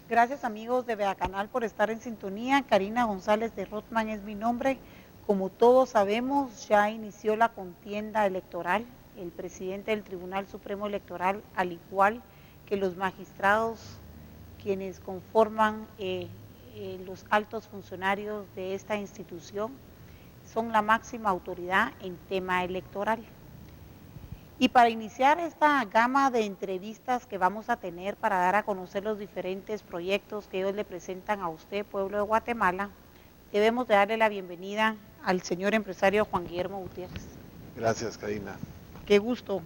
Gracias amigos de Beacanal por estar en sintonía. Karina González de Rothman es mi nombre. Como todos sabemos, ya inició la contienda electoral. El presidente del Tribunal Supremo Electoral, al igual que los magistrados quienes conforman los altos funcionarios de esta institución, son la máxima autoridad en tema electoral. Y para iniciar esta gama de entrevistas que vamos a tener para dar a conocer los diferentes proyectos que ellos le presentan a usted, pueblo de Guatemala, debemos de darle la bienvenida al señor empresario Juan Guillermo Gutiérrez. Gracias, Karina. Qué gusto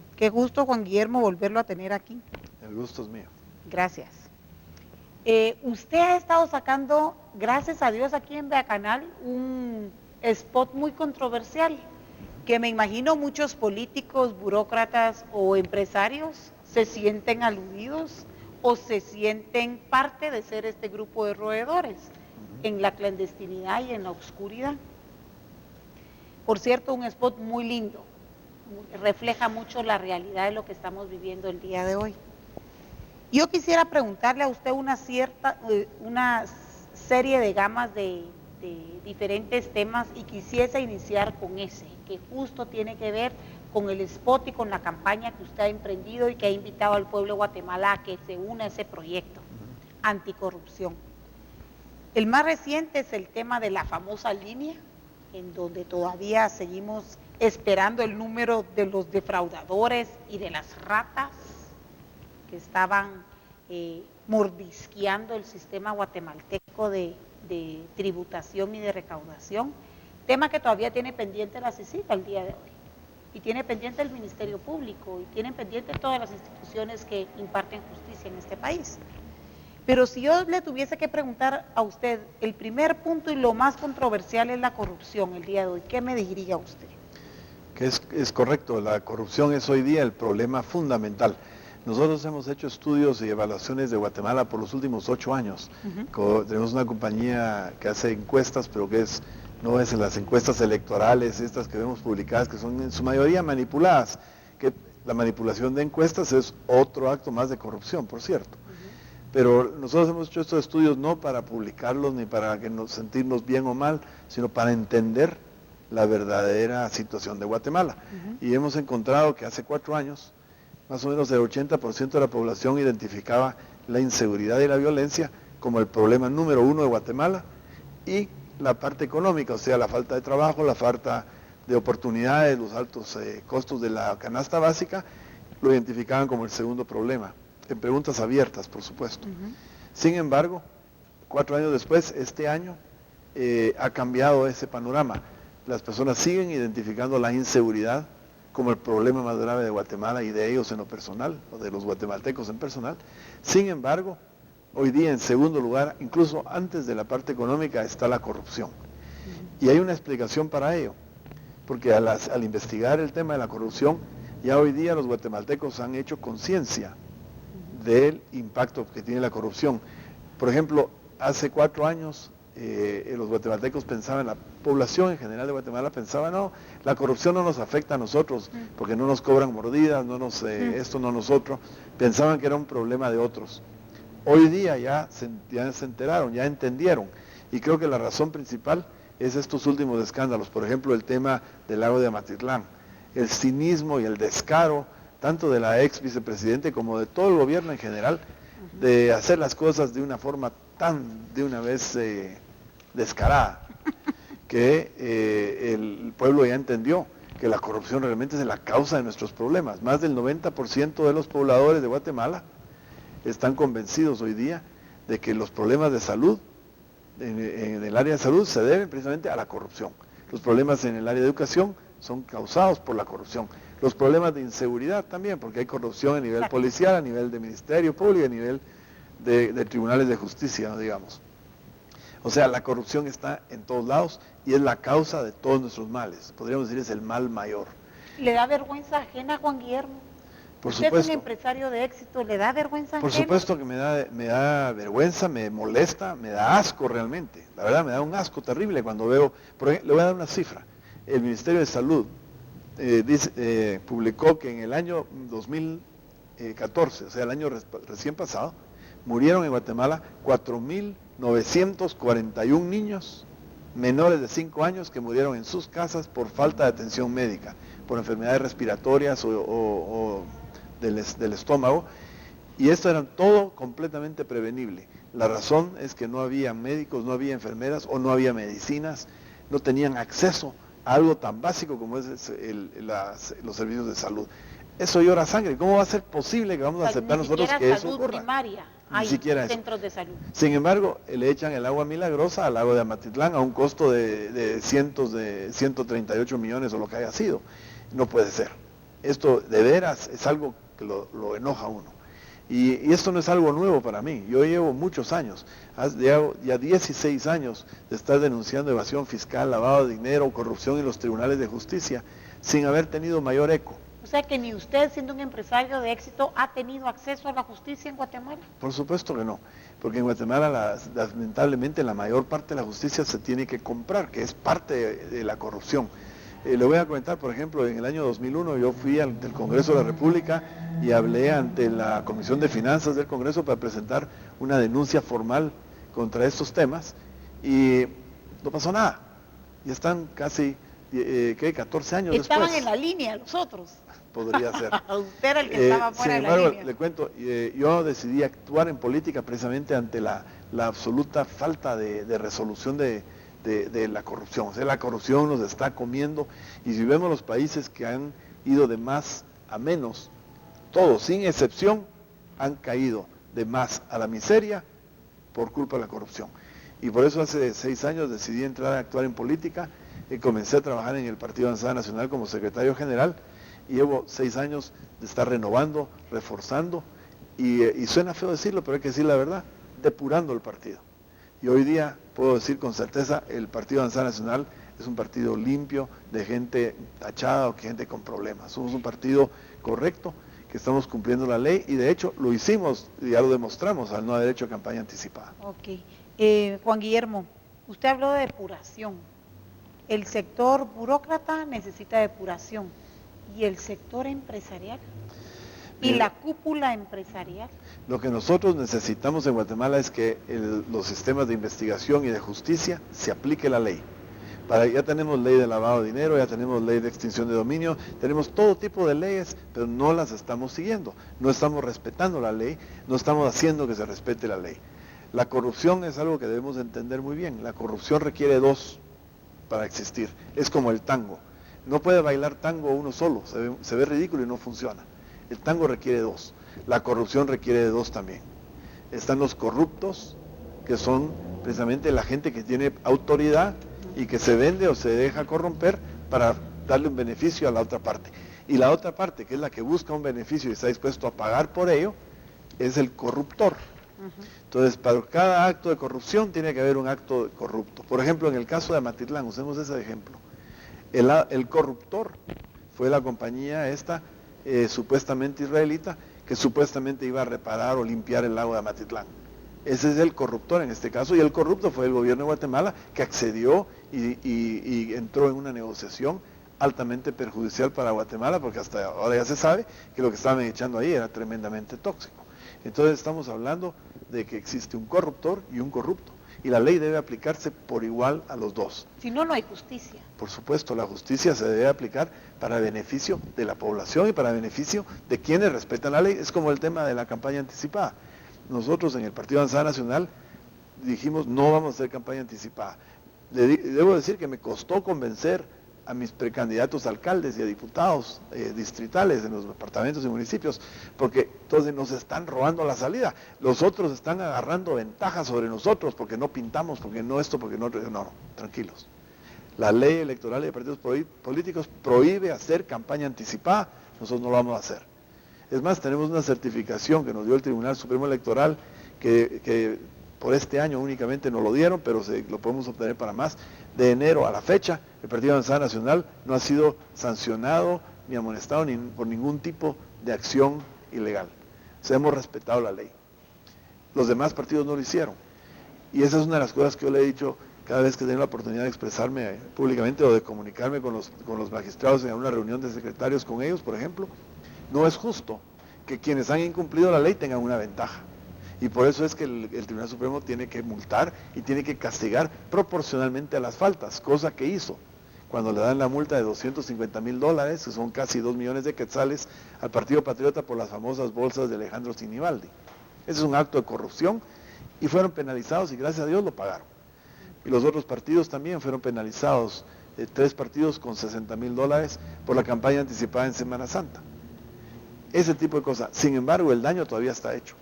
Juan Guillermo volverlo a tener aquí. El gusto es mío. Gracias. Usted ha estado sacando, gracias a Dios, aquí en Beacanal, un spot muy controversial, que me imagino muchos políticos, burócratas o empresarios se sienten aludidos o se sienten parte de ser este grupo de roedores en la clandestinidad y en la oscuridad. Por cierto, un spot muy lindo, refleja mucho la realidad de lo que estamos viviendo el día de hoy. Yo quisiera preguntarle a usted una serie de gamas de diferentes temas y quisiese iniciar con ese, que justo tiene que ver con el spot y con la campaña que usted ha emprendido y que ha invitado al pueblo de Guatemala a que se una a ese proyecto anticorrupción. El más reciente es el tema de la famosa línea, en donde todavía seguimos esperando el número de los defraudadores y de las ratas que estaban mordisqueando el sistema guatemalteco de tributación y de recaudación, tema que todavía tiene pendiente la CICIG al día de hoy, y tiene pendiente el Ministerio Público, y tienen pendiente todas las instituciones que imparten justicia en este país. Pero si yo le tuviese que preguntar a usted, el primer punto y lo más controversial es la corrupción el día de hoy, ¿qué me diría usted? Que es correcto, la corrupción es hoy día el problema fundamental. Nosotros hemos hecho estudios y evaluaciones de Guatemala por los últimos 8 años. Tenemos una compañía que hace encuestas, pero que no es en las encuestas electorales, estas que vemos publicadas, que son en su mayoría manipuladas. Que la manipulación de encuestas es otro acto más de corrupción, por cierto. Pero nosotros hemos hecho estos estudios no para publicarlos ni para que nos sentirnos bien o mal, sino para entender la verdadera situación de Guatemala. Y hemos encontrado que hace 4 años, más o menos el 80% de la población identificaba la inseguridad y la violencia como el problema número 1 de Guatemala, y la parte económica, o sea, la falta de trabajo, la falta de oportunidades, los altos costos de la canasta básica, lo identificaban como el segundo problema, en preguntas abiertas, por supuesto. Sin embargo, 4 años después, este año, ha cambiado ese panorama. Las personas siguen identificando la inseguridad como el problema más grave de Guatemala y de ellos en lo personal, o de los guatemaltecos en personal. Sin embargo, hoy día en segundo lugar, incluso antes de la parte económica, está la corrupción. Y hay una explicación para ello, porque al investigar el tema de la corrupción, ya hoy día los guatemaltecos han hecho conciencia del impacto que tiene la corrupción. Por ejemplo, hace 4 años, los guatemaltecos pensaban, la población en general de Guatemala pensaba, no, la corrupción no nos afecta a nosotros, porque no nos cobran mordidas, esto no nosotros, pensaban que era un problema de otros. Hoy día ya se enteraron, ya entendieron, y creo que la razón principal es estos últimos escándalos, por ejemplo, el tema del lago de Amatitlán, el cinismo y el descaro, tanto de la ex vicepresidente como de todo el gobierno en general, de hacer las cosas de una forma tan, de una vez descarada, que el pueblo ya entendió que la corrupción realmente es la causa de nuestros problemas. Más del 90% de los pobladores de Guatemala están convencidos hoy día de que los problemas de salud, en el área de salud, se deben precisamente a la corrupción. Los problemas en el área de educación son causados por la corrupción. Los problemas de inseguridad también, porque hay corrupción a nivel policial, a nivel de Ministerio Público, a nivel de tribunales de justicia, digamos. O sea, la corrupción está en todos lados y es la causa de todos nuestros males. Podríamos decir, es el mal mayor. ¿Le da vergüenza ajena, Juan Guillermo? Por Usted supuesto. es un empresario de éxito, ¿le da vergüenza ajena? Por supuesto que me da vergüenza, me molesta, me da asco realmente. La verdad, me da un asco terrible cuando veo, por ejemplo, le voy a dar una cifra. El Ministerio de Salud publicó que en el año 2014, o sea, el año recién pasado, murieron en Guatemala 4.941 niños menores de 5 años que murieron en sus casas por falta de atención médica, por enfermedades respiratorias o del estómago, y esto era todo completamente prevenible. La razón es que no había médicos, no había enfermeras o no había medicinas, no tenían acceso a algo tan básico como es los servicios de salud. Eso llora sangre. ¿Cómo va a ser posible que vamos a aceptar nosotros que eso ocurra? Primaria. Ni siquiera centros de salud. Sin embargo, le echan el agua milagrosa al lago de Amatitlán a un costo de cientos de 138 millones o lo que haya sido. No puede ser. Esto de veras es algo que lo enoja a uno. Y esto no es algo nuevo para mí. Yo llevo muchos años, ya 16 años de estar denunciando evasión fiscal, lavado de dinero, corrupción en los tribunales de justicia, sin haber tenido mayor eco. O sea que ni usted, siendo un empresario de éxito, ha tenido acceso a la justicia en Guatemala. Por supuesto que no, porque en Guatemala lamentablemente la mayor parte de la justicia se tiene que comprar, que es parte de la corrupción. Le voy a comentar, por ejemplo, en el año 2001 yo fui ante el Congreso de la República y hablé ante la Comisión de Finanzas del Congreso para presentar una denuncia formal contra estos temas y no pasó nada. Ya están casi 14 años Estaban después. En la línea los otros. Podría ser. Usted era el que estaba fuera sin de embargo, la línea. le cuento, yo decidí actuar en política precisamente ante la absoluta falta de resolución de la corrupción. O sea, la corrupción nos está comiendo y si vemos los países que han ido de más a menos, todos, sin excepción, han caído de más a la miseria por culpa de la corrupción. Y por eso hace 6 años decidí entrar a actuar en política y comencé a trabajar en el Partido Avanzada Nacional como secretario general y llevo 6 años de estar renovando, reforzando y suena feo decirlo, pero hay que decir la verdad, depurando el partido. Y hoy día puedo decir con certeza, el Partido Avanzada Nacional es un partido limpio, de gente tachada o gente con problemas. Somos un partido correcto, que estamos cumpliendo la ley y de hecho lo hicimos y ya lo demostramos al no haber hecho campaña anticipada. Ok. Juan Guillermo, usted habló de depuración. El sector burócrata necesita depuración y el sector empresarial y la cúpula empresarial. Lo que nosotros necesitamos en Guatemala es que los sistemas de investigación y de justicia se aplique la ley. Ya tenemos ley de lavado de dinero, ya tenemos ley de extinción de dominio, tenemos todo tipo de leyes, pero no las estamos siguiendo, no estamos respetando la ley, no estamos haciendo que se respete la ley. La corrupción es algo que debemos entender muy bien, la corrupción requiere 2 para existir, es como el tango, no puede bailar tango uno solo, se ve ridículo y no funciona, el tango requiere 2, la corrupción requiere de 2 también. Están los corruptos, que son precisamente la gente que tiene autoridad y que se vende o se deja corromper para darle un beneficio a la otra parte. Y la otra parte, que es la que busca un beneficio y está dispuesto a pagar por ello, es el corruptor. Entonces, para cada acto de corrupción tiene que haber un acto corrupto. Por ejemplo, en el caso de Amatitlán, usemos ese ejemplo. El corruptor fue la compañía esta, supuestamente israelita, que supuestamente iba a reparar o limpiar el lago de Amatitlán. Ese es el corruptor en este caso, y el corrupto fue el gobierno de Guatemala que accedió y entró en una negociación altamente perjudicial para Guatemala, porque hasta ahora ya se sabe que lo que estaban echando ahí era tremendamente tóxico. Entonces estamos hablando de que existe un corruptor y un corrupto, y la ley debe aplicarse por igual a los dos. Si no, no hay justicia. Por supuesto, la justicia se debe aplicar para beneficio de la población y para beneficio de quienes respetan la ley. Es como el tema de la campaña anticipada. Nosotros en el Partido Avanzada Nacional dijimos no vamos a hacer campaña anticipada. Debo decir que me costó convencer a mis precandidatos a alcaldes y a diputados distritales en los departamentos y municipios, porque entonces nos están robando la salida. Los otros están agarrando ventajas sobre nosotros porque no pintamos, porque no esto, porque no, tranquilos. La ley electoral de partidos políticos prohíbe hacer campaña anticipada, nosotros no lo vamos a hacer. Es más, tenemos una certificación que nos dio el Tribunal Supremo Electoral, que por este año únicamente nos lo dieron, pero lo podemos obtener para más. De enero a la fecha, el Partido Avanzada Nacional no ha sido sancionado ni amonestado por ningún tipo de acción ilegal. O sea, hemos respetado la ley. Los demás partidos no lo hicieron. Y esa es una de las cosas que yo le he dicho cada vez que tengo la oportunidad de expresarme públicamente o de comunicarme con los magistrados en una reunión de secretarios con ellos, por ejemplo. No es justo que quienes han incumplido la ley tengan una ventaja. Y por eso es que el Tribunal Supremo tiene que multar y tiene que castigar proporcionalmente a las faltas, cosa que hizo cuando le dan la multa de $250,000, que son casi 2 millones de quetzales, al Partido Patriota por las famosas bolsas de Alejandro Sinibaldi. Ese es un acto de corrupción y fueron penalizados y gracias a Dios lo pagaron. Y los otros partidos también fueron penalizados, 3 partidos con $60,000 por la campaña anticipada en Semana Santa. Ese tipo de cosas. Sin embargo, el daño todavía está hecho.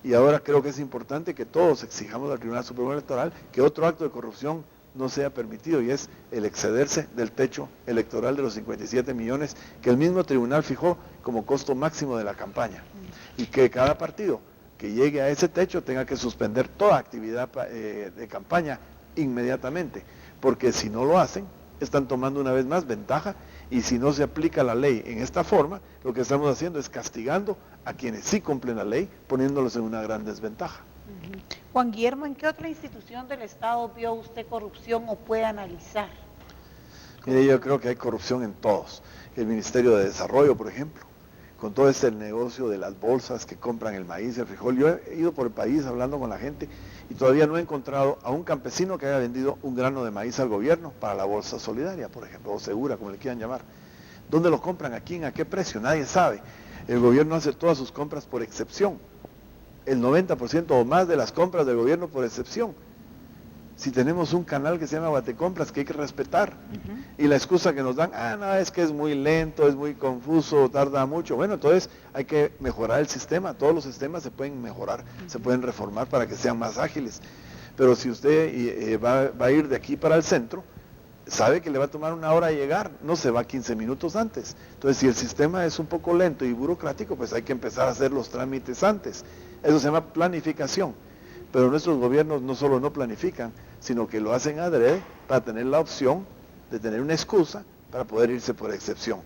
Y ahora creo que es importante que todos exijamos al Tribunal Supremo Electoral que otro acto de corrupción no sea permitido, y es el excederse del techo electoral de los 57 millones que el mismo tribunal fijó como costo máximo de la campaña. Y que cada partido que llegue a ese techo tenga que suspender toda actividad de campaña inmediatamente, porque si no lo hacen, están tomando una vez más ventaja, y si no se aplica la ley en esta forma, lo que estamos haciendo es castigando a quienes sí cumplen la ley, poniéndolos en una gran desventaja. Juan Guillermo, ¿en qué otra institución del Estado vio usted corrupción o puede analizar? Mire, yo creo que hay corrupción en todos. El Ministerio de Desarrollo, por ejemplo, con todo este negocio de las bolsas que compran el maíz, el frijol. Yo he ido por el país hablando con la gente y todavía no he encontrado a un campesino que haya vendido un grano de maíz al gobierno para la bolsa solidaria, por ejemplo, o segura, como le quieran llamar. ¿Dónde lo compran? ¿A quién? ¿A qué precio? Nadie sabe. El gobierno hace todas sus compras por excepción. El 90% o más de las compras del gobierno por excepción. Si tenemos un canal que se llama Guatecompras que hay que respetar, y la excusa que nos dan, no, es que es muy lento, es muy confuso, tarda mucho. Bueno, entonces hay que mejorar el sistema. Todos los sistemas se pueden mejorar, se pueden reformar para que sean más ágiles. Pero si usted va a ir de aquí para el centro, sabe que le va a tomar 1 hora llegar, no se va 15 minutos antes. Entonces, si el sistema es un poco lento y burocrático, pues hay que empezar a hacer los trámites antes. Eso se llama planificación. Pero nuestros gobiernos no solo no planifican, sino que lo hacen adrede para tener la opción de tener una excusa para poder irse por excepción.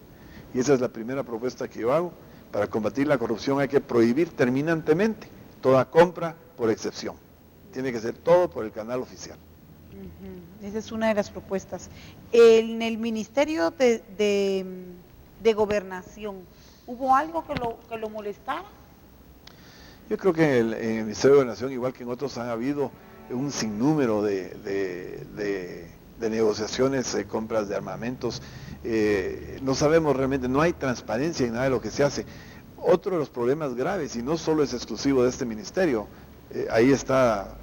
Y esa es la primera propuesta que yo hago. Para combatir la corrupción hay que prohibir terminantemente toda compra por excepción. Tiene que ser todo por el canal oficial. Esa es una de las propuestas. En el Ministerio de Gobernación, ¿hubo algo que lo molestara? Yo creo que en el Ministerio de Gobernación, igual que en otros, han habido un sinnúmero de negociaciones, compras de armamentos. No sabemos realmente, no hay transparencia en nada de lo que se hace. Otro de los problemas graves, y no solo es exclusivo de este ministerio, ahí está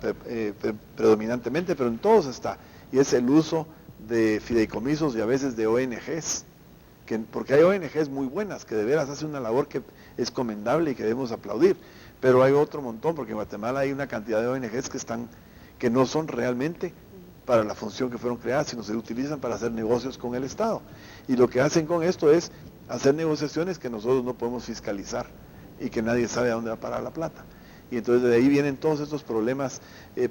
predominantemente, pero en todos está, y es el uso de fideicomisos y a veces de ONGs, porque hay ONGs muy buenas que de veras hacen una labor que es commendable y que debemos aplaudir, pero hay otro montón, porque en Guatemala hay una cantidad de ONGs que no son realmente para la función que fueron creadas, sino se utilizan para hacer negocios con el Estado. Y lo que hacen con esto es hacer negociaciones que nosotros no podemos fiscalizar y que nadie sabe a dónde va a parar la plata. Y entonces de ahí vienen todos estos problemas.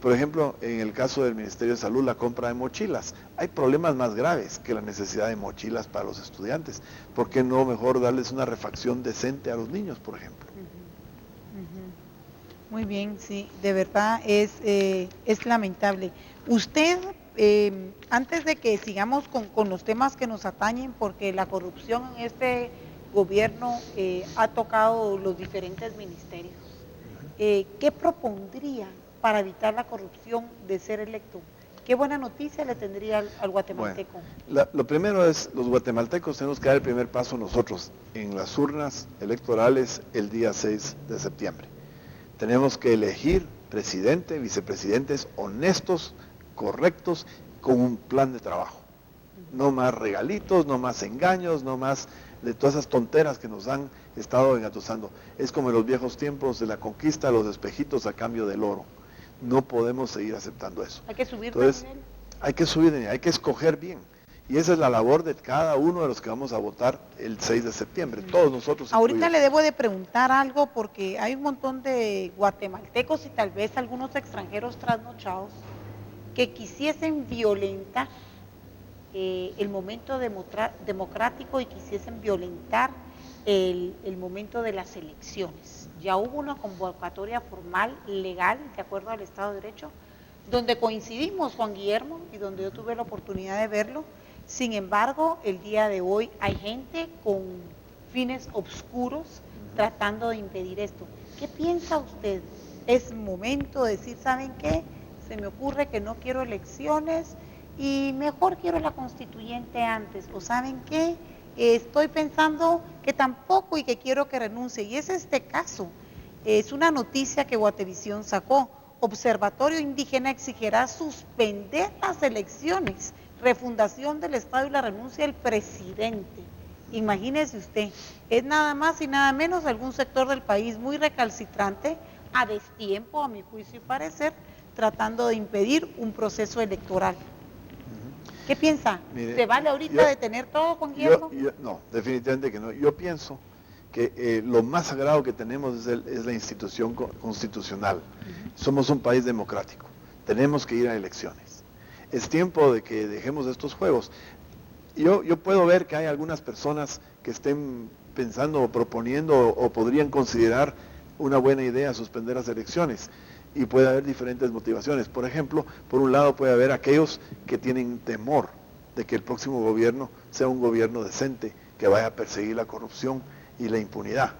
Por ejemplo, en el caso del Ministerio de Salud, la compra de mochilas. Hay problemas más graves que la necesidad de mochilas para los estudiantes. ¿Por qué no mejor darles una refacción decente a los niños, por ejemplo? Muy bien, sí, de verdad es lamentable. Usted, antes de que sigamos con los temas que nos atañen, porque la corrupción en este gobierno ha tocado los diferentes ministerios, ¿qué propondría para evitar la corrupción de ser electo? ¿Qué buena noticia le tendría al guatemalteco? Bueno, lo primero es, los guatemaltecos tenemos que dar el primer paso nosotros en las urnas electorales el día 6 de septiembre. Tenemos que elegir presidente, vicepresidentes honestos, correctos, con un plan de trabajo. No más regalitos, no más engaños, no más de todas esas tonteras que nos han estado engatusando. Es como en los viejos tiempos de la conquista, los espejitos a cambio del oro. No podemos seguir aceptando eso. Hay que subir. Entonces, hay que subir de nivel, hay que escoger bien. Y esa es la labor de cada uno de los que vamos a votar el 6 de septiembre, todos nosotros. Ahorita incluidos. le debo de preguntar algo porque hay un montón de guatemaltecos y tal vez algunos extranjeros trasnochados que quisiesen violentar el momento democrático y quisiesen violentar el momento de las elecciones. Ya hubo una convocatoria formal, legal, de acuerdo al Estado de Derecho, donde coincidimos, Juan Guillermo, y donde yo tuve la oportunidad de verlo. Sin embargo, el día de hoy hay gente con fines oscuros tratando de impedir esto. ¿Qué piensa usted es momento de decir, ¿saben qué? Se me ocurre que no quiero elecciones y mejor quiero la constituyente antes, o ¿saben qué? Estoy pensando que tampoco y que quiero que renuncie, y es este caso. Es una noticia que Guatevisión sacó. Observatorio Indígena exigirá suspender las elecciones, refundación del Estado y la renuncia del presidente. Imagínese usted, es nada más y nada menos algún sector del país muy recalcitrante, a destiempo, a mi juicio y parecer, tratando de impedir un proceso electoral. ¿Qué piensa? Mire, ¿Se vale ahorita detener todo, Juan Guillermo? No, definitivamente que no. Yo pienso que lo más sagrado que tenemos es la institución constitucional. Somos un país democrático, tenemos que ir a elecciones. Es tiempo de que dejemos estos juegos. Yo puedo ver que hay algunas personas que estén pensando o proponiendo o podrían considerar una buena idea suspender las elecciones, y puede haber diferentes motivaciones. Por ejemplo, por un lado puede haber aquellos que tienen temor de que el próximo gobierno sea un gobierno decente, que vaya a perseguir la corrupción y la impunidad.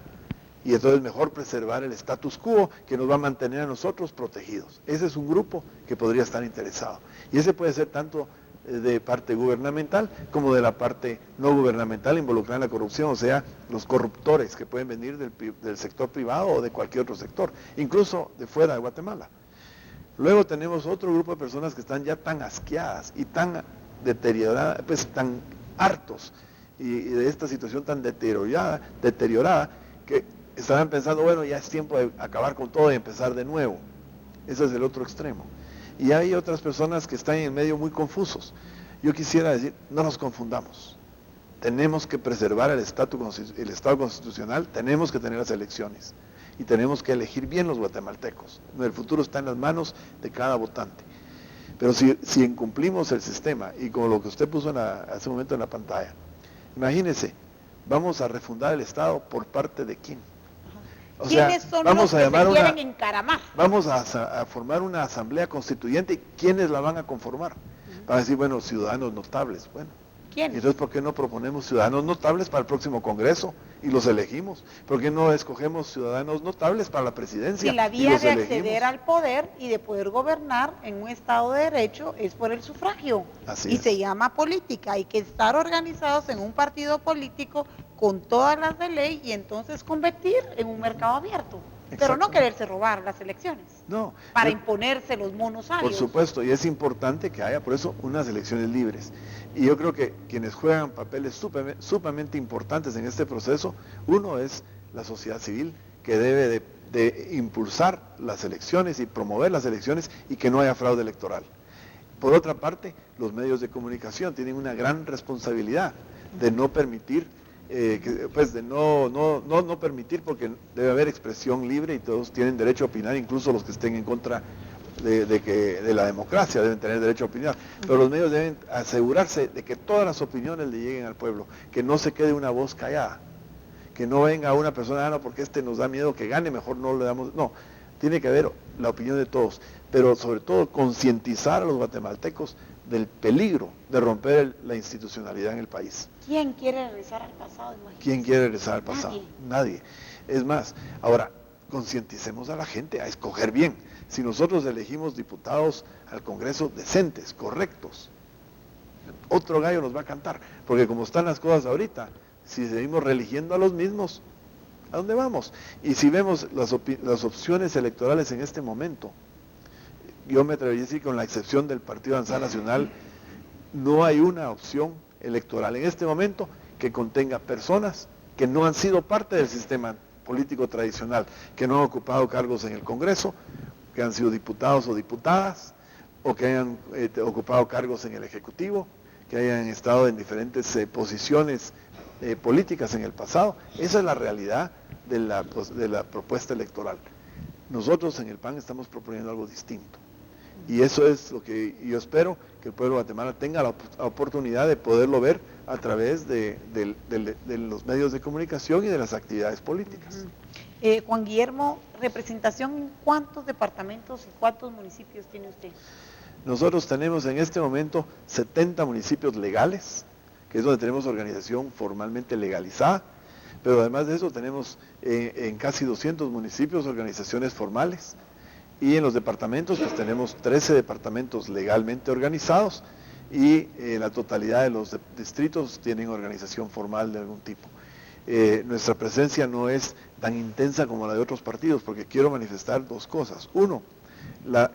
Y entonces mejor preservar el status quo, que nos va a mantener a nosotros protegidos. Ese es un grupo que podría estar interesado. Y ese puede ser tanto de parte gubernamental como de la parte no gubernamental involucrada en la corrupción, o sea, los corruptores que pueden venir del sector privado o de cualquier otro sector, incluso de fuera de Guatemala. Luego tenemos otro grupo de personas que están ya tan asqueadas y tan deterioradas, pues tan hartos y de esta situación tan deteriorada, que estarán pensando, bueno, ya es tiempo de acabar con todo y empezar de nuevo. Ese es el otro extremo. Y hay otras personas que están en medio muy confusos. Yo quisiera decir, no nos confundamos. Tenemos que preservar el Estado constitucional, tenemos que tener las elecciones y tenemos que elegir bien los guatemaltecos. El futuro está en las manos de cada votante. Pero si incumplimos el sistema, y como lo que usted puso hace un momento en la pantalla, imagínese, vamos a refundar el Estado ¿por parte de quién? O sea, ¿quiénes son vamos los a que se quieren encaramar? Vamos a formar una asamblea constituyente. ¿Quiénes la van a conformar? Van a decir, bueno, ciudadanos notables. Bueno, ¿quiénes? Entonces, ¿por qué no proponemos ciudadanos notables para el próximo Congreso y los elegimos? ¿Por qué no escogemos ciudadanos notables para la presidencia? Si la vía de acceder elegimos al poder y de poder gobernar en un Estado de Derecho es por el sufragio. Así es. Se llama política. Hay que estar organizados en un partido político con todas las de ley y entonces convertir en un mercado abierto. Pero no quererse robar las elecciones. No. Para imponerse los monosarios. Por supuesto, y es importante que haya por eso unas elecciones libres. Y yo creo que quienes juegan papeles sumamente importantes en este proceso, uno es la sociedad civil, que debe de impulsar las elecciones y promover las elecciones y que no haya fraude electoral. Por otra parte, los medios de comunicación tienen una gran responsabilidad de no permitir, de no permitir, porque debe haber expresión libre y todos tienen derecho a opinar, incluso los que estén en contra de la democracia deben tener derecho a opinar, pero los medios deben asegurarse de que todas las opiniones le lleguen al pueblo, que no se quede una voz callada, que no venga una persona, no, porque nos da miedo que gane, mejor no le damos, no, tiene que haber la opinión de todos, pero sobre todo concientizar a los guatemaltecos del peligro de romper la institucionalidad en el país. ¿Quién quiere regresar al pasado? Imagínate. ¿Quién quiere regresar al pasado? Nadie. Es más, ahora, concienticemos a la gente a escoger bien. Si nosotros elegimos diputados al Congreso decentes, correctos, otro gallo nos va a cantar, porque como están las cosas ahorita, si seguimos reeligiendo a los mismos, ¿a dónde vamos? Y si vemos las opciones electorales en este momento, yo me atrevería a decir, con la excepción del Partido Avanzada Nacional, no hay una opción electoral en este momento que contenga personas que no han sido parte del sistema político tradicional, que no han ocupado cargos en el Congreso, que han sido diputados o diputadas, o que hayan ocupado cargos en el Ejecutivo, que hayan estado en diferentes posiciones políticas en el pasado. Esa es la realidad de la propuesta electoral. Nosotros en el PAN estamos proponiendo algo distinto. Y eso es lo que yo espero que el pueblo de Guatemala tenga la oportunidad de poderlo ver a través de los medios de comunicación y de las actividades políticas. Juan Guillermo, ¿representación en cuántos departamentos y cuántos municipios tiene usted? Nosotros tenemos en este momento 70 municipios legales, que es donde tenemos organización formalmente legalizada, pero además de eso tenemos en casi 200 municipios organizaciones formales, Y en los departamentos, pues tenemos 13 departamentos legalmente organizados y la totalidad de los distritos tienen organización formal de algún tipo. Nuestra presencia no es tan intensa como la de otros partidos, porque quiero manifestar dos cosas. Uno,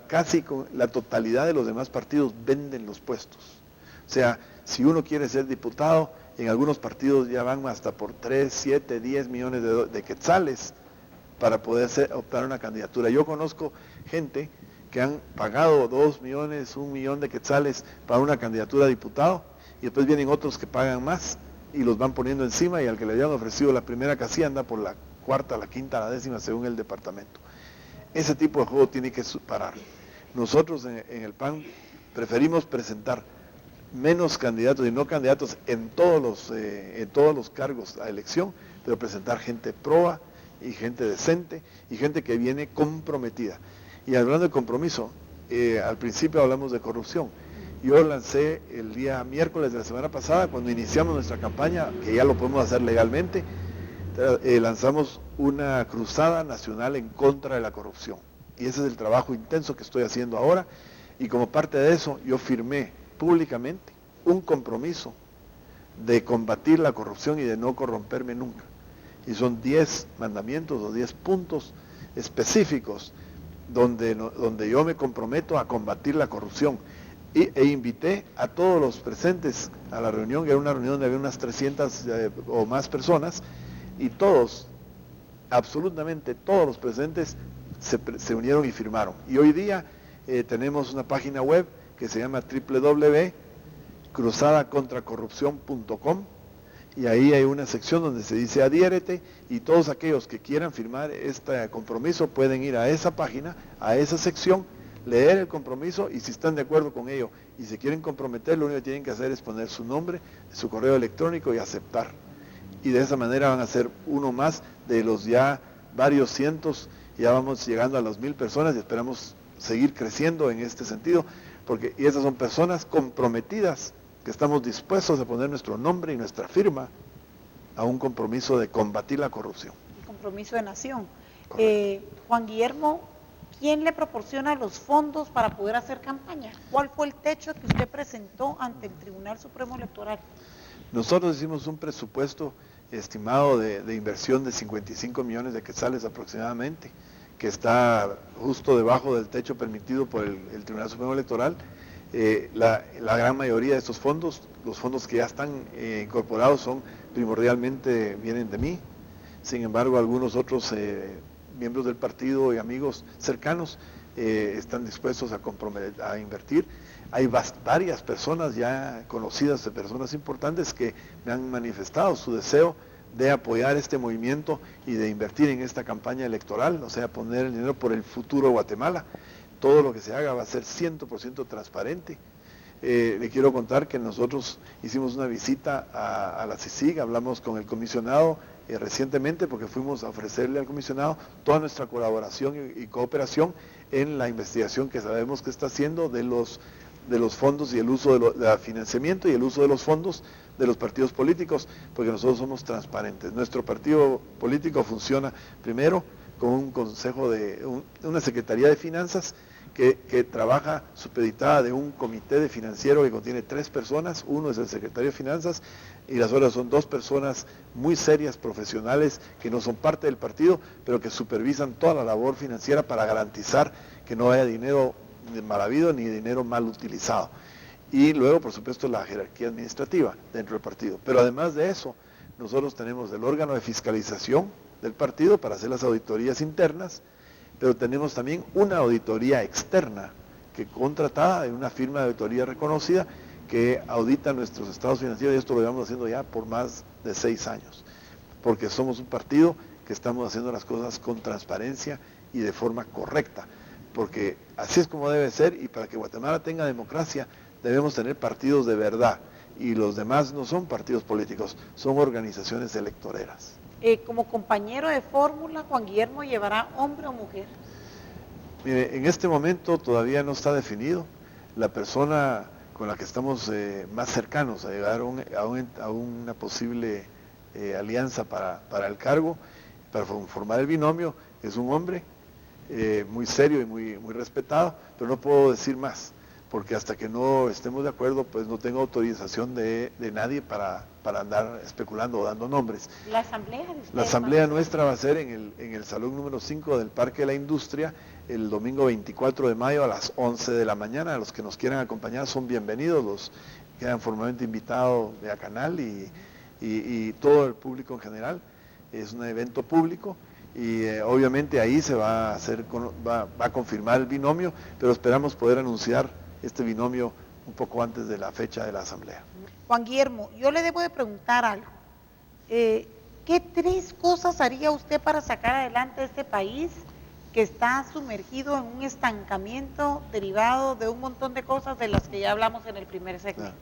casi la totalidad de los demás partidos venden los puestos. O sea, si uno quiere ser diputado, en algunos partidos ya van hasta por 3, 7, 10 millones de quetzales para poder optar una candidatura. Yo conozco gente que han pagado 2 millones, 1 millón de quetzales para una candidatura a diputado, y después vienen otros que pagan más y los van poniendo encima, y al que le habían ofrecido la primera casilla anda por la cuarta, la quinta, la décima, según el departamento. Ese tipo de juego tiene que parar. Nosotros en el PAN preferimos presentar menos candidatos y no candidatos en todos los cargos a elección, pero presentar gente proba y gente decente y gente que viene comprometida. Y hablando de compromiso, al principio hablamos de corrupción. Yo lancé el día miércoles de la semana pasada, cuando iniciamos nuestra campaña, que ya lo podemos hacer legalmente, lanzamos una cruzada nacional en contra de la corrupción. Y ese es el trabajo intenso que estoy haciendo ahora, y como parte de eso yo firmé públicamente un compromiso de combatir la corrupción y de no corromperme nunca. Y son 10 mandamientos o 10 puntos específicos donde yo me comprometo a combatir la corrupción. E invité a todos los presentes a la reunión, que era una reunión donde había unas 300 o más personas, y todos, absolutamente todos los presentes se unieron y firmaron. Y hoy día tenemos una página web que se llama www.cruzadacontracorrupción.com, y ahí hay una sección donde se dice adhiérete, y todos aquellos que quieran firmar este compromiso pueden ir a esa página, a esa sección, leer el compromiso, y si están de acuerdo con ello y se quieren comprometer, lo único que tienen que hacer es poner su nombre, su correo electrónico y aceptar. Y de esa manera van a ser uno más de los ya varios cientos, ya vamos llegando a las 1000 personas y esperamos seguir creciendo en este sentido, porque esas son personas comprometidas que estamos dispuestos a poner nuestro nombre y nuestra firma a un compromiso de combatir la corrupción. El compromiso de nación. Juan Guillermo, ¿quién le proporciona los fondos para poder hacer campaña? ¿Cuál fue el techo que usted presentó ante el Tribunal Supremo Electoral? Nosotros hicimos un presupuesto estimado de inversión de 55 millones de quetzales aproximadamente, que está justo debajo del techo permitido por el Tribunal Supremo Electoral. La gran mayoría de estos fondos, los fondos que ya están incorporados, primordialmente vienen de mí. Sin embargo, algunos otros miembros del partido y amigos cercanos están dispuestos a invertir. Hay varias personas ya conocidas, de personas importantes, que me han manifestado su deseo de apoyar este movimiento y de invertir en esta campaña electoral, o sea, poner el dinero por el futuro de Guatemala. Todo lo que se haga va a ser 100% transparente. Le quiero contar que nosotros hicimos una visita a la CICIG, hablamos con el comisionado recientemente, porque fuimos a ofrecerle al comisionado toda nuestra colaboración y cooperación en la investigación que sabemos que está haciendo de los fondos y el uso de financiamiento y el uso de los fondos de los partidos políticos, porque nosotros somos transparentes. Nuestro partido político funciona primero con un consejo una Secretaría de Finanzas que trabaja supeditada de un comité de financiero que contiene 3 personas. Uno es el secretario de Finanzas y las otras son 2 personas muy serias, profesionales, que no son parte del partido, pero que supervisan toda la labor financiera para garantizar que no haya dinero mal habido ni dinero mal utilizado. Y luego, por supuesto, la jerarquía administrativa dentro del partido. Pero además de eso, nosotros tenemos el órgano de fiscalización del partido para hacer las auditorías internas, pero tenemos también una auditoría externa que contratada en una firma de auditoría reconocida que audita nuestros estados financieros, y esto lo llevamos haciendo ya por más de 6 años, porque somos un partido que estamos haciendo las cosas con transparencia y de forma correcta, porque así es como debe ser, y para que Guatemala tenga democracia debemos tener partidos de verdad, y los demás no son partidos políticos, son organizaciones electoreras. Como compañero de fórmula, ¿Juan Guillermo llevará hombre o mujer? Mire, en este momento todavía no está definido. La persona con la que estamos más cercanos a llegar a una posible alianza para el cargo, para formar el binomio, es un hombre. muy serio y muy respetado, pero no puedo decir más, porque hasta que no estemos de acuerdo, pues no tengo autorización de nadie para andar especulando o dando nombres. ¿La asamblea de ustedes? La asamblea nuestra va a ser en el salón número 5 del Parque de la Industria, el domingo 24 de mayo a las 11 de la mañana. Los que nos quieran acompañar son bienvenidos, los quedan formalmente invitados de Acanal y todo el público en general. Es un evento público y obviamente ahí se va a confirmar el binomio, pero esperamos poder anunciar este binomio un poco antes de la fecha de la asamblea. Juan Guillermo, yo le debo de preguntar algo. ¿Qué 3 cosas haría usted para sacar adelante este país que está sumergido en un estancamiento derivado de un montón de cosas de las que ya hablamos en el primer segmento?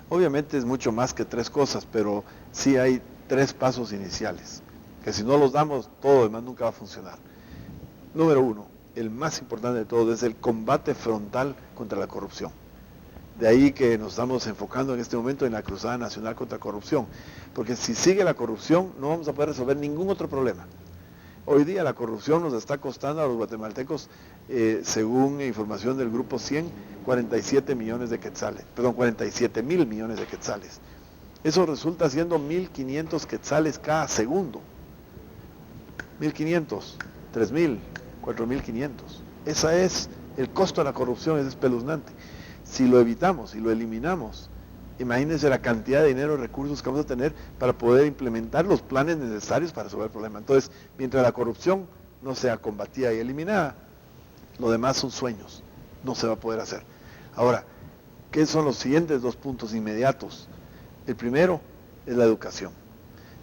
Obviamente es mucho más que 3 cosas, pero sí hay 3 pasos iniciales, que si no los damos, todo lo demás nunca va a funcionar. Número 1, el más importante de todo es el combate frontal contra la corrupción. De ahí que nos estamos enfocando en este momento en la Cruzada Nacional contra Corrupción, porque si sigue la corrupción no vamos a poder resolver ningún otro problema. Hoy día la corrupción nos está costando a los guatemaltecos, según información del Grupo 100, 47 millones de quetzales, perdón, 47 mil millones de quetzales. Eso resulta siendo 1.500 quetzales cada segundo. 1.500, 3.000, 4.500. Ese es el costo de la corrupción, es espeluznante. Si lo evitamos, si lo eliminamos, imagínense la cantidad de dinero y recursos que vamos a tener para poder implementar los planes necesarios para resolver el problema. Entonces, mientras la corrupción no sea combatida y eliminada, lo demás son sueños, no se va a poder hacer. Ahora, ¿qué son los siguientes 2 puntos inmediatos? El primero es la educación.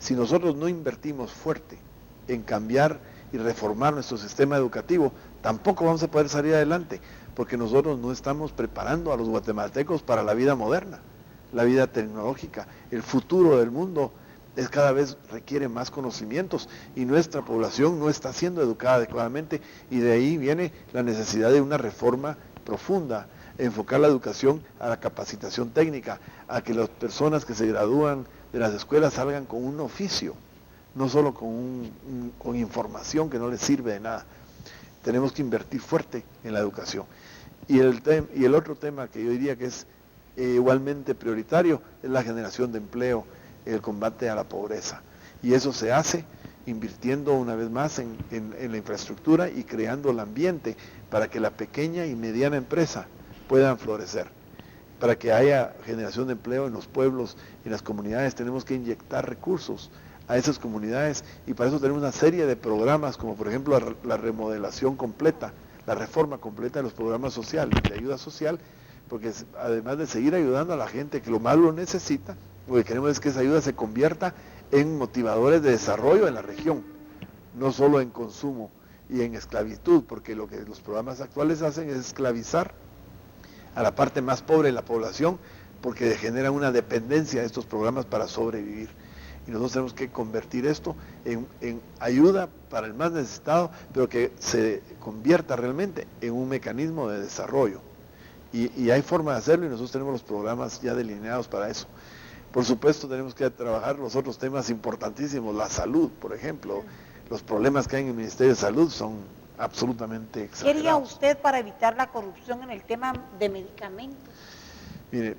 Si nosotros no invertimos fuerte en cambiar y reformar nuestro sistema educativo, tampoco vamos a poder salir adelante, porque nosotros no estamos preparando a los guatemaltecos para la vida moderna, la vida tecnológica. El futuro del mundo cada vez requiere más conocimientos y nuestra población no está siendo educada adecuadamente, y de ahí viene la necesidad de una reforma profunda, enfocar la educación a la capacitación técnica, a que las personas que se gradúan de las escuelas salgan con un oficio, no solo con información que no les sirve de nada. Tenemos que invertir fuerte en la educación. Y el otro tema que yo diría que es igualmente prioritario es la generación de empleo, el combate a la pobreza. Y eso se hace invirtiendo una vez más en la infraestructura y creando el ambiente para que la pequeña y mediana empresa puedan florecer. Para que haya generación de empleo en los pueblos y en las comunidades, tenemos que inyectar recursos a esas comunidades, y para eso tenemos una serie de programas, como por ejemplo la remodelación completa, la reforma completa de los programas sociales, de ayuda social, porque además de seguir ayudando a la gente que lo más lo necesita, lo que queremos es que esa ayuda se convierta en motivadores de desarrollo en la región, no solo en consumo y en esclavitud, porque lo que los programas actuales hacen es esclavizar a la parte más pobre de la población, porque generan una dependencia de estos programas para sobrevivir. Y nosotros tenemos que convertir esto en ayuda para el más necesitado, pero que se convierta realmente en un mecanismo de desarrollo. Y hay forma de hacerlo, y nosotros tenemos los programas ya delineados para eso. Por supuesto, tenemos que trabajar los otros temas importantísimos, la salud, por ejemplo. Los problemas que hay en el Ministerio de Salud son absolutamente exagerados. ¿Qué haría usted para evitar la corrupción en el tema de medicamentos? Mire,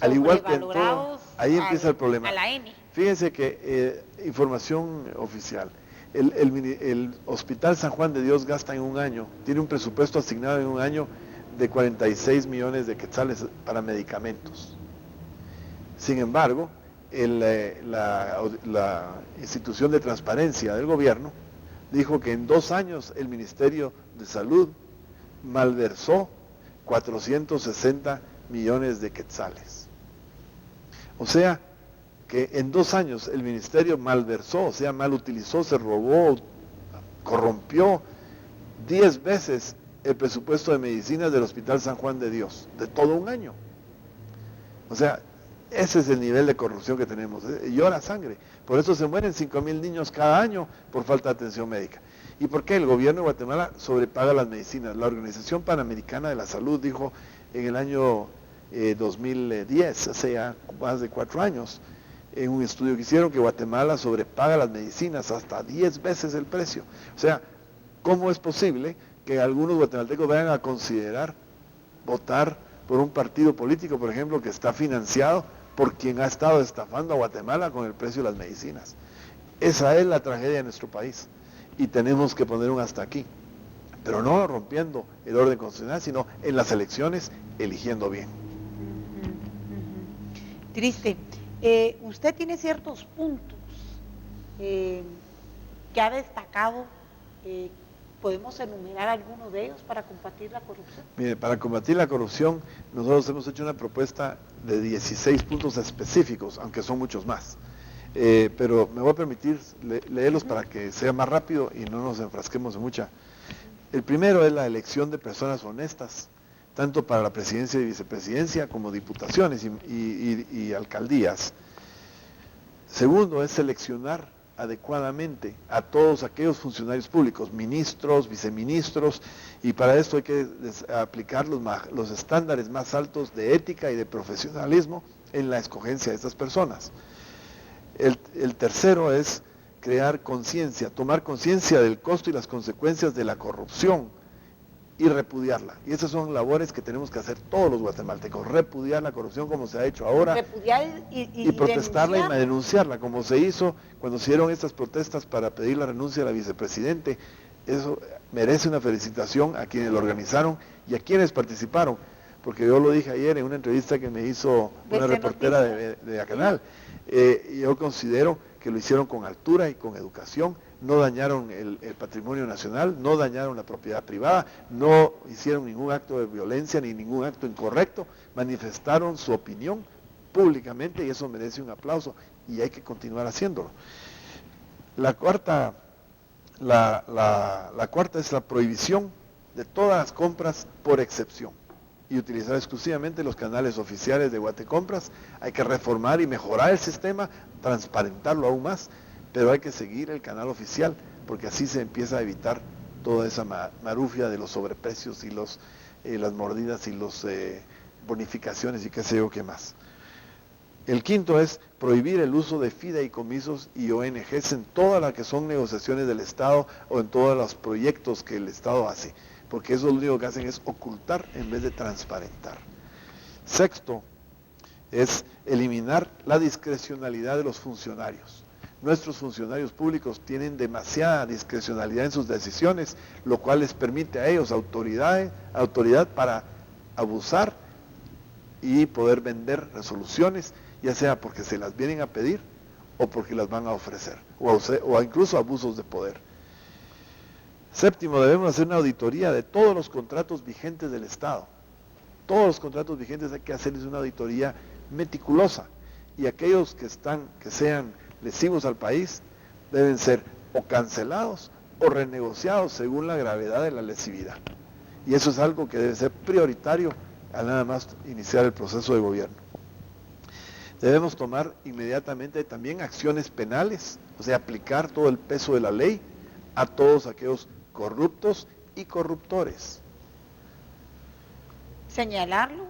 al igual que en todo, ahí empieza el problema. A la N. Fíjense que información oficial, el Hospital San Juan de Dios gasta en un año, tiene un presupuesto asignado en un año de 46 millones de quetzales para medicamentos. Sin embargo, la institución de transparencia del gobierno dijo que en 2 años el Ministerio de Salud malversó 460 millones de quetzales. O sea, que en 2 años el ministerio malversó, o sea, mal utilizó, se robó, corrompió 10 veces el presupuesto de medicinas del Hospital San Juan de Dios, de todo un año. O sea, ese es el nivel de corrupción que tenemos, llora sangre. Por eso se mueren 5,000 niños cada año por falta de atención médica. ¿Y por qué? El gobierno de Guatemala sobrepaga las medicinas. La Organización Panamericana de la Salud dijo en el año 2010, hace ya más de 4 años, en un estudio que hicieron, que Guatemala sobrepaga las medicinas hasta 10 veces el precio. O sea, ¿Cómo es posible que algunos guatemaltecos vayan a considerar votar por un partido político, por ejemplo, que está financiado por quien ha estado estafando a Guatemala con el precio de las medicinas? Esa es la tragedia de nuestro país y tenemos que poner un hasta aquí, pero no rompiendo el orden constitucional, sino en las elecciones eligiendo bien. Triste. Usted tiene ciertos puntos que ha destacado. ¿Podemos enumerar algunos de ellos para combatir la corrupción? Mire, para combatir la corrupción, nosotros hemos hecho una propuesta de 16 puntos específicos, aunque son muchos más. Pero me voy a permitir leerlos para que sea más rápido y no nos enfrasquemos en mucha. El primero es la elección de personas honestas, tanto para la presidencia y vicepresidencia como diputaciones y alcaldías. Segundo es seleccionar adecuadamente a todos aquellos funcionarios públicos, ministros, viceministros, y para esto hay que aplicar los estándares más altos de ética y de profesionalismo en la escogencia de estas personas. El tercero es crear conciencia, tomar conciencia del costo y las consecuencias de la corrupción y repudiarla. Y esas son labores que tenemos que hacer todos los guatemaltecos, repudiar la corrupción como se ha hecho ahora, repudiar y protestarla y denunciarla, como se hizo cuando se hicieron estas protestas para pedir la renuncia de la vicepresidente. Eso merece una felicitación a quienes lo organizaron y a quienes participaron, porque yo lo dije ayer en una entrevista que me hizo una reportera de Acanal. Yo considero que lo hicieron con altura y con educación, no dañaron el patrimonio nacional, no dañaron la propiedad privada, no hicieron ningún acto de violencia ni ningún acto incorrecto, manifestaron su opinión públicamente y eso merece un aplauso y hay que continuar haciéndolo. La cuarta es la prohibición de todas las compras por excepción y utilizar exclusivamente los canales oficiales de Guatecompras. Hay que reformar y mejorar el sistema, transparentarlo aún más, pero hay que seguir el canal oficial, porque así se empieza a evitar toda esa marufia de los sobreprecios y las mordidas y las bonificaciones y qué sé yo qué más. El quinto es prohibir el uso de fideicomisos y ONGs en todas las que son negociaciones del Estado o en todos los proyectos que el Estado hace, porque eso lo único que hacen es ocultar en vez de transparentar. Sexto es eliminar la discrecionalidad de los funcionarios. Nuestros funcionarios públicos tienen demasiada discrecionalidad en sus decisiones, lo cual les permite a ellos autoridad para abusar y poder vender resoluciones, ya sea porque se las vienen a pedir o porque las van a ofrecer, o incluso abusos de poder. Séptimo, debemos hacer una auditoría de todos los contratos vigentes del Estado. Todos los contratos vigentes hay que hacerles una auditoría meticulosa, y aquellos que sean lesivos al país deben ser o cancelados o renegociados según la gravedad de la lesividad. Y eso es algo que debe ser prioritario al nada más iniciar el proceso de gobierno. Debemos tomar inmediatamente también acciones penales, o sea, aplicar todo el peso de la ley a todos aquellos corruptos y corruptores. Señalarlos.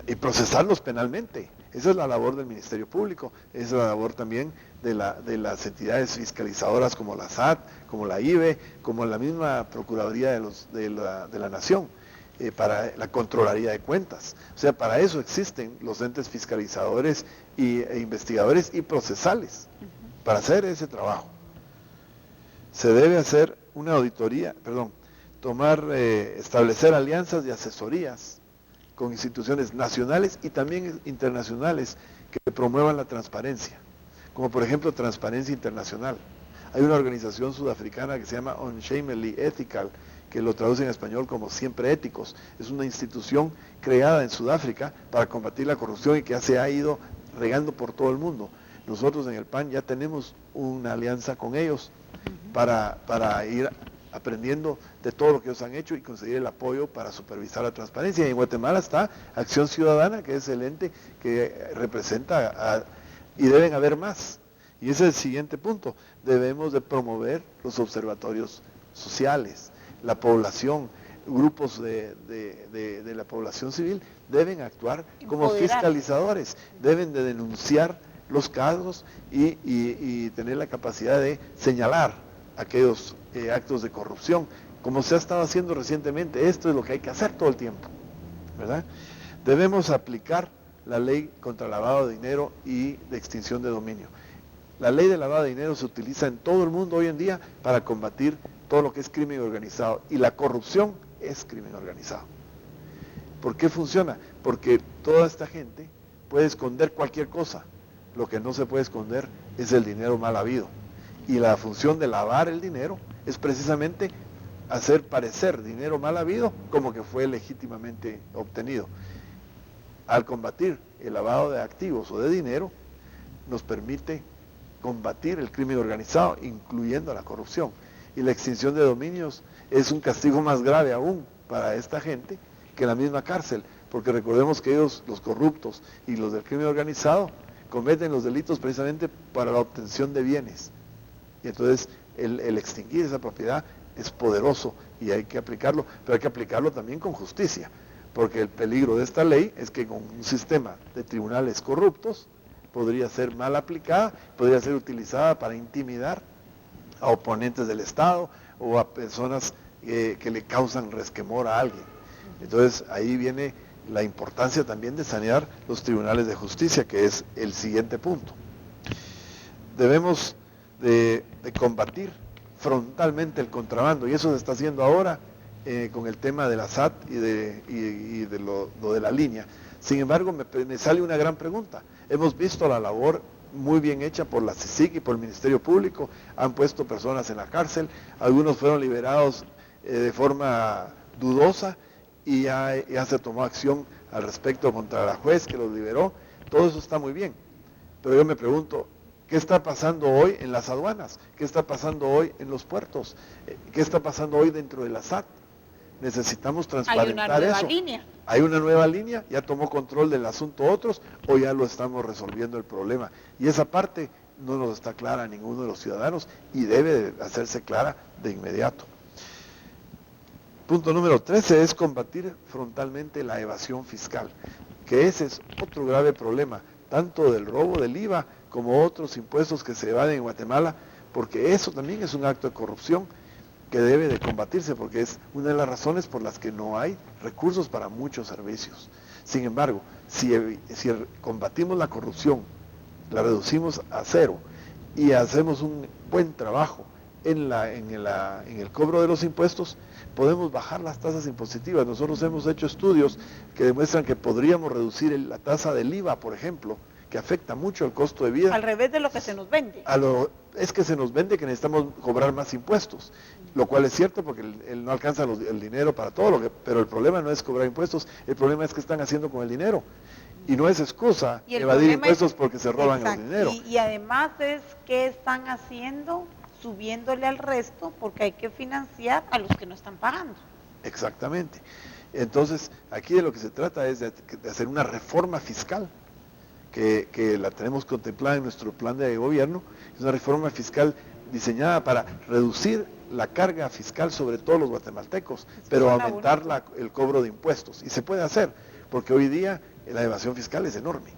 Y procesarlos penalmente. Esa es la labor del Ministerio Público, esa es la labor también de las entidades fiscalizadoras como la SAT, como la IBE, como la misma Procuraduría de la Nación, para la Contraloría de Cuentas. O sea, para eso existen los entes fiscalizadores e investigadores y procesales, para hacer ese trabajo. Se debe hacer una auditoría, establecer alianzas y asesorías con instituciones nacionales y también internacionales que promuevan la transparencia, como por ejemplo Transparencia Internacional. Hay una organización sudafricana que se llama Unshamedly Ethical, que lo traduce en español como Siempre Éticos. Es una institución creada en Sudáfrica para combatir la corrupción y que ya se ha ido regando por todo el mundo. Nosotros en el PAN ya tenemos una alianza con ellos para ir aprendiendo de todo lo que ellos han hecho y conseguir el apoyo para supervisar la transparencia. Y en Guatemala está Acción Ciudadana, que es el ente que representa y deben haber más. Y ese es el siguiente punto. Debemos de promover los observatorios sociales, la población, grupos de la población civil deben actuar como fiscalizadores, deben de denunciar los casos y tener la capacidad de señalar aquellos actos de corrupción, como se ha estado haciendo recientemente. Esto es lo que hay que hacer todo el tiempo, ¿verdad? Debemos aplicar la ley contra lavado de dinero y de extinción de dominio. La ley de lavado de dinero se utiliza en todo el mundo hoy en día para combatir todo lo que es crimen organizado, y la corrupción es crimen organizado. ¿Por qué funciona? Porque toda esta gente puede esconder cualquier cosa. Lo que no se puede esconder es el dinero mal habido. Y la función de lavar el dinero es precisamente hacer parecer dinero mal habido como que fue legítimamente obtenido. Al combatir el lavado de activos o de dinero, nos permite combatir el crimen organizado, incluyendo la corrupción. Y la extinción de dominios es un castigo más grave aún para esta gente que la misma cárcel, porque recordemos que ellos, los corruptos y los del crimen organizado, cometen los delitos precisamente para la obtención de bienes. Y entonces el extinguir esa propiedad es poderoso y hay que aplicarlo, pero hay que aplicarlo también con justicia, porque el peligro de esta ley es que con un sistema de tribunales corruptos podría ser mal aplicada, podría ser utilizada para intimidar a oponentes del Estado o a personas que le causan resquemor a alguien. Entonces ahí viene la importancia también de sanear los tribunales de justicia, que es el siguiente punto. Debemos de combatir frontalmente el contrabando, y eso se está haciendo ahora con el tema de la SAT y de lo de la línea. Sin embargo, me sale una gran pregunta. Hemos visto la labor muy bien hecha por la CICIG y por el Ministerio Público, han puesto personas en la cárcel, algunos fueron liberados de forma dudosa, y ya se tomó acción al respecto contra la juez que los liberó. Todo eso está muy bien, pero yo me pregunto, ¿qué está pasando hoy en las aduanas? ¿Qué está pasando hoy en los puertos? ¿Qué está pasando hoy dentro de la SAT? Necesitamos transparentar eso. Hay una nueva línea. Hay una nueva línea, ya tomó control del asunto otros, o ya lo estamos resolviendo el problema. Y esa parte no nos está clara a ninguno de los ciudadanos y debe de hacerse clara de inmediato. Punto número 13 es combatir frontalmente la evasión fiscal, que ese es otro grave problema, tanto del robo del IVA como otros impuestos que se evaden en Guatemala, porque eso también es un acto de corrupción que debe de combatirse, porque es una de las razones por las que no hay recursos para muchos servicios. Sin embargo, si combatimos la corrupción, la reducimos a cero y hacemos un buen trabajo en el cobro de los impuestos, podemos bajar las tasas impositivas. Nosotros hemos hecho estudios que demuestran que podríamos reducir la tasa del IVA, por ejemplo, que afecta mucho el costo de vida. Al revés de lo que se nos vende. Es que se nos vende que necesitamos cobrar más impuestos, lo cual es cierto porque no alcanza el dinero para todo, pero el problema no es cobrar impuestos, el problema es qué están haciendo con el dinero. Y no es excusa evadir impuestos porque se roban el dinero. Y además es qué están haciendo, subiéndole al resto, porque hay que financiar a los que no están pagando. Exactamente. Entonces, aquí de lo que se trata es de hacer una reforma fiscal, que la tenemos contemplada en nuestro plan de gobierno. Es una reforma fiscal diseñada para reducir la carga fiscal sobre todos los guatemaltecos, pero aumentar el cobro de impuestos. Y se puede hacer, porque hoy día la evasión fiscal es enorme.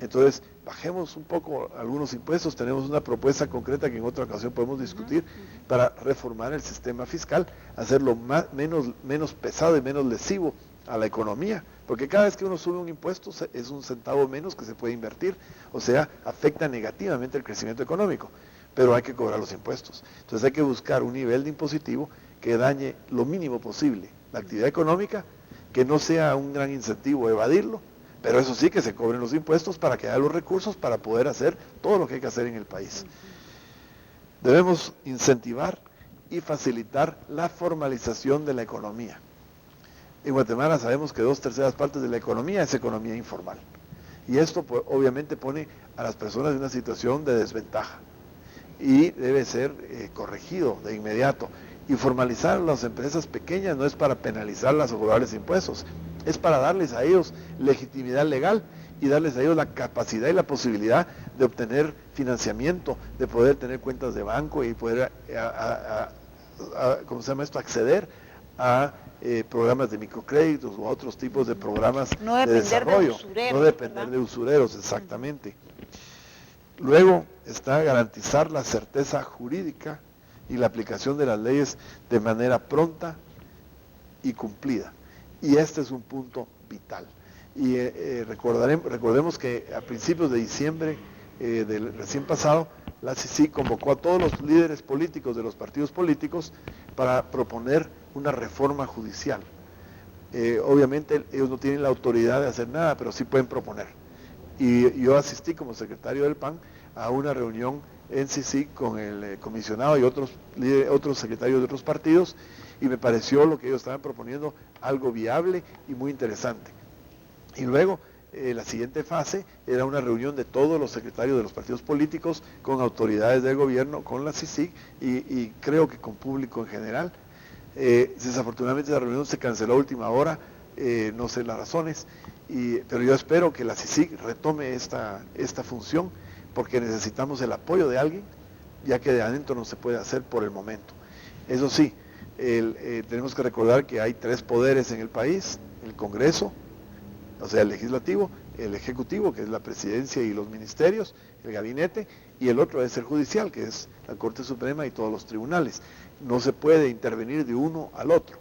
Entonces, bajemos un poco algunos impuestos. Tenemos una propuesta concreta que en otra ocasión podemos discutir para reformar el sistema fiscal, hacerlo menos pesado y menos lesivo a la economía, porque cada vez que uno sube un impuesto es un centavo menos que se puede invertir, o sea, afecta negativamente el crecimiento económico, pero hay que cobrar los impuestos. Entonces hay que buscar un nivel de impositivo que dañe lo mínimo posible la actividad económica, que no sea un gran incentivo evadirlo, pero eso sí, que se cobren los impuestos para que haya los recursos para poder hacer todo lo que hay que hacer en el país. Debemos incentivar y facilitar la formalización de la economía. En Guatemala sabemos que 2/3 partes de la economía es economía informal. Y esto pues, obviamente pone a las personas en una situación de desventaja. Y debe ser corregido de inmediato. Y formalizar las empresas pequeñas no es para penalizarlas o cobrarles impuestos, es para darles a ellos legitimidad legal y darles a ellos la capacidad y la posibilidad de obtener financiamiento, de poder tener cuentas de banco y poder, ¿cómo se llama esto?, acceder a programas de microcréditos u otros tipos de programas de desarrollo. No depender de usureros, exactamente. Luego está garantizar la certeza jurídica y la aplicación de las leyes de manera pronta y cumplida. Y este es un punto vital. Y recordemos que a principios de diciembre del recién pasado, la CICIG convocó a todos los líderes políticos de los partidos políticos para proponer una reforma judicial. Obviamente ellos no tienen la autoridad de hacer nada, pero sí pueden proponer. Y yo asistí como secretario del PAN a una reunión en CICIG con el comisionado y otros secretarios de otros partidos, y me pareció lo que ellos estaban proponiendo algo viable y muy interesante. Y luego, la siguiente fase era una reunión de todos los secretarios de los partidos políticos con autoridades del gobierno, con la CICIG y creo que con público en general. Desafortunadamente la reunión se canceló a última hora, no sé las razones, pero yo espero que la CICIG retome esta función, porque necesitamos el apoyo de alguien, ya que de adentro no se puede hacer por el momento. Eso sí, tenemos que recordar que hay 3 poderes en el país: el Congreso, o sea, el legislativo, el ejecutivo, que es la presidencia y los ministerios, el gabinete, y el otro es el judicial, que es la Corte Suprema y todos los tribunales. No se puede intervenir de uno al otro,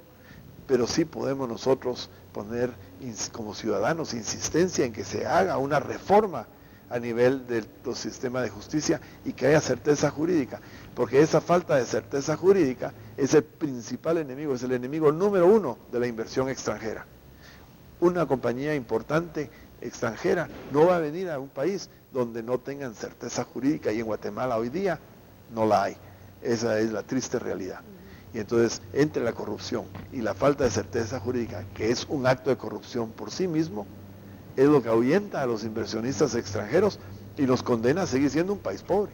pero sí podemos nosotros poner como ciudadanos insistencia en que se haga una reforma a nivel del sistema de justicia y que haya certeza jurídica, porque esa falta de certeza jurídica es el principal enemigo, es el enemigo número 1 de la inversión extranjera. Una compañía importante extranjera no va a venir a un país donde no tengan certeza jurídica, y en Guatemala hoy día no la hay. Esa es la triste realidad. Y entonces, entre la corrupción y la falta de certeza jurídica, que es un acto de corrupción por sí mismo, es lo que ahuyenta a los inversionistas extranjeros y nos condena a seguir siendo un país pobre.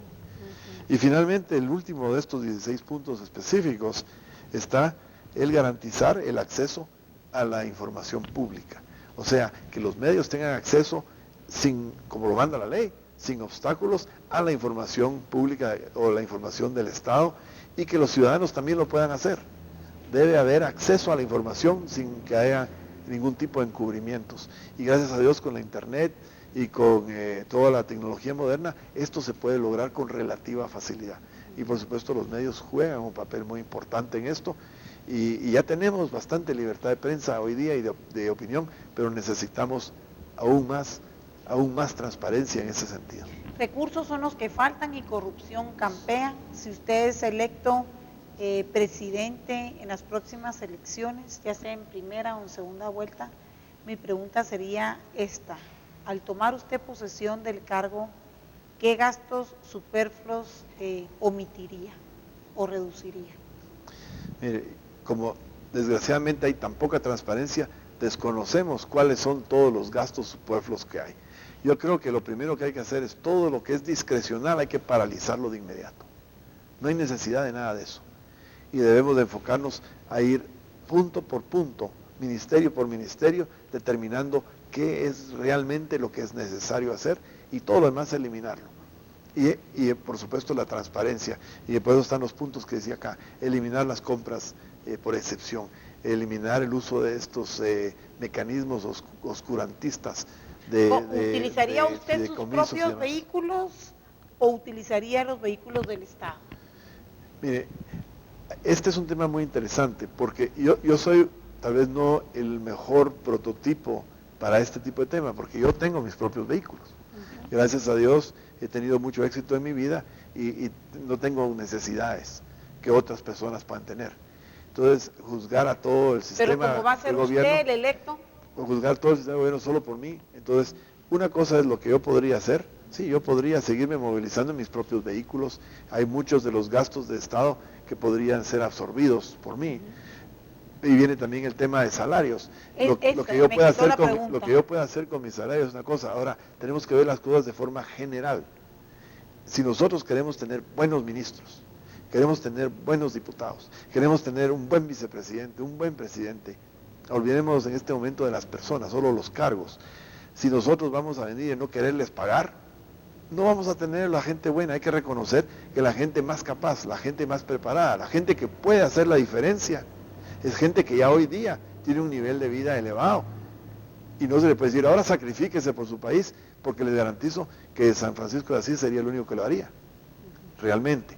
Y finalmente, el último de estos 16 puntos específicos está el garantizar el acceso a la información pública. O sea, que los medios tengan acceso, como lo manda la ley, sin obstáculos, a la información pública o la información del Estado, y que los ciudadanos también lo puedan hacer. Debe haber acceso a la información sin que haya ningún tipo de encubrimientos. Y gracias a Dios, con la internet y con toda la tecnología moderna, esto se puede lograr con relativa facilidad. Y por supuesto los medios juegan un papel muy importante en esto, y ya tenemos bastante libertad de prensa hoy día y de opinión, pero necesitamos aún más transparencia en ese sentido. Recursos son los que faltan y corrupción campea. Si usted es electo presidente en las próximas elecciones, ya sea en primera o en segunda vuelta, mi pregunta sería esta: al tomar usted posesión del cargo, ¿qué gastos superfluos omitiría o reduciría? Mire, como desgraciadamente hay tan poca transparencia, desconocemos cuáles son todos los gastos superfluos que hay. Yo creo que lo primero que hay que hacer es todo lo que es discrecional, hay que paralizarlo de inmediato. No hay necesidad de nada de eso. Y debemos de enfocarnos a ir punto por punto, ministerio por ministerio, determinando qué es realmente lo que es necesario hacer, y todo lo demás eliminarlo. Y por supuesto la transparencia, y por eso están los puntos que decía acá: eliminar las compras por excepción, eliminar el uso de estos mecanismos oscurantistas. ¿Utilizaría usted sus propios vehículos o utilizaría los vehículos del Estado? Mire, este es un tema muy interesante, porque yo soy tal vez no el mejor prototipo para este tipo de tema, porque yo tengo mis propios vehículos. Gracias a Dios he tenido mucho éxito en mi vida y no tengo necesidades que otras personas puedan tener. Entonces, juzgar a todo el sistema del gobierno... Pero como va a ser usted el electo... O juzgar todo el sistema de gobierno solo por mí. Entonces, una cosa es lo que yo podría hacer. Sí, yo podría seguirme movilizando en mis propios vehículos. Hay muchos de los gastos de Estado que podrían ser absorbidos por mí. Y viene también el tema de salarios. Lo que yo pueda hacer con mis salarios es una cosa. Ahora, tenemos que ver las cosas de forma general. Si nosotros queremos tener buenos ministros, queremos tener buenos diputados, queremos tener un buen vicepresidente, un buen presidente, olvidemos en este momento de las personas, solo los cargos. Si nosotros vamos a venir y no quererles pagar, no vamos a tener la gente buena. Hay que reconocer que la gente más capaz, la gente más preparada, la gente que puede hacer la diferencia, es gente que ya hoy día tiene un nivel de vida elevado. Y no se le puede decir: ahora sacrifíquese por su país, porque les garantizo que San Francisco de Asís sería el único que lo haría, realmente.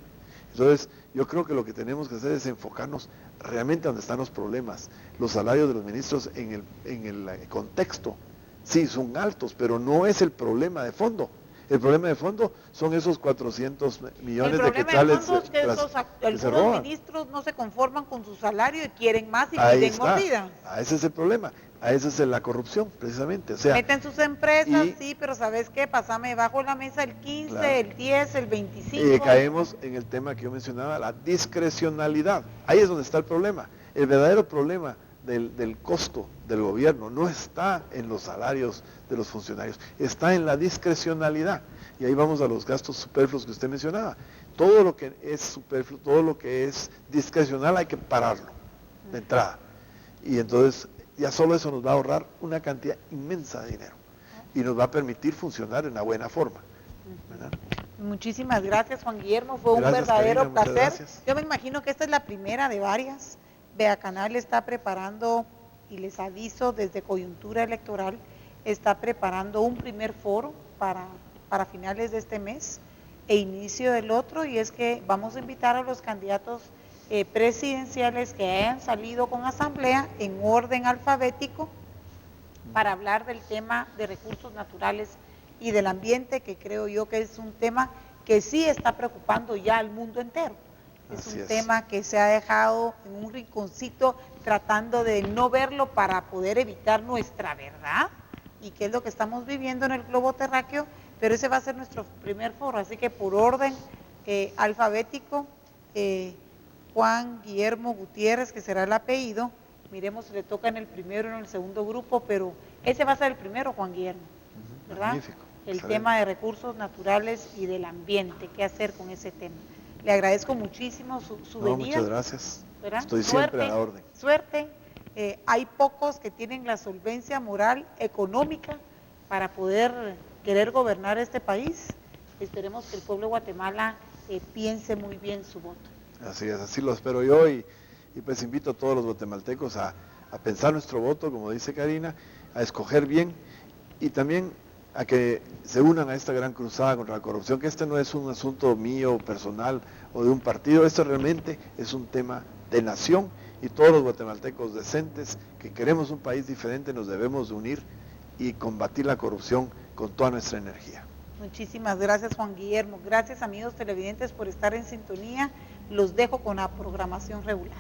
Entonces, yo creo que lo que tenemos que hacer es enfocarnos realmente donde están los problemas. Los salarios de los ministros en el contexto, sí, son altos, pero no es el problema de fondo. El problema de fondo son esos 400 millones de quetzales. El problema de fondo es que se algunos roban. ministros no se conforman con su salario y quieren más y Ahí piden está. mordida. Ese es el problema. Esa es la corrupción, precisamente. O sea, meten sus empresas, sí, pero ¿sabes qué? Pásame bajo la mesa el 15, claro, el 10, el 25. Caemos en el tema que yo mencionaba, la discrecionalidad. Ahí es donde está el problema. El verdadero problema del costo del gobierno no está en los salarios de los funcionarios, está en la discrecionalidad. Y ahí vamos a los gastos superfluos que usted mencionaba. Todo lo que es superfluo, todo lo que es discrecional hay que pararlo de entrada. Y entonces ya solo eso nos va a ahorrar una cantidad inmensa de dinero y nos va a permitir funcionar de una buena forma, ¿verdad? Muchísimas gracias, Juan Guillermo, fue un Gracias, verdadero Karina, placer. gracias. Yo me imagino que esta es la primera de varias. Vea Canal está preparando, y les aviso desde Coyuntura Electoral, está preparando un primer foro para finales de este mes e inicio del otro, y es que vamos a invitar a los candidatos presidenciales que hayan salido con asamblea en orden alfabético para hablar del tema de recursos naturales y del ambiente, que creo yo que es un tema que sí está preocupando ya al mundo entero. Es un tema que se ha dejado en un rinconcito tratando de no verlo para poder evitar nuestra verdad, y que es lo que estamos viviendo en el globo terráqueo, pero ese va a ser nuestro primer foro, así que por orden alfabético, Juan Guillermo Gutiérrez, que será el apellido, miremos si le toca en el primero o en el segundo grupo, pero ese va a ser el primero, Juan Guillermo, ¿verdad? Magnífico. El tema de recursos naturales y del ambiente, qué hacer con ese tema. Le agradezco muchísimo su venida. Muchas gracias. ¿Verdad? Estoy siempre a la orden. Suerte. Hay pocos que tienen la solvencia moral, económica, para poder querer gobernar este país. Esperemos que el pueblo de Guatemala piense muy bien su voto. Así es, así lo espero yo, y pues invito a todos los guatemaltecos a pensar nuestro voto, como dice Karina, a escoger bien, y también a que se unan a esta gran cruzada contra la corrupción, que este no es un asunto mío, personal o de un partido, esto realmente es un tema de nación, y todos los guatemaltecos decentes que queremos un país diferente nos debemos de unir y combatir la corrupción con toda nuestra energía. Muchísimas gracias, Juan Guillermo. Gracias, amigos televidentes, por estar en sintonía. Los dejo con la programación regular.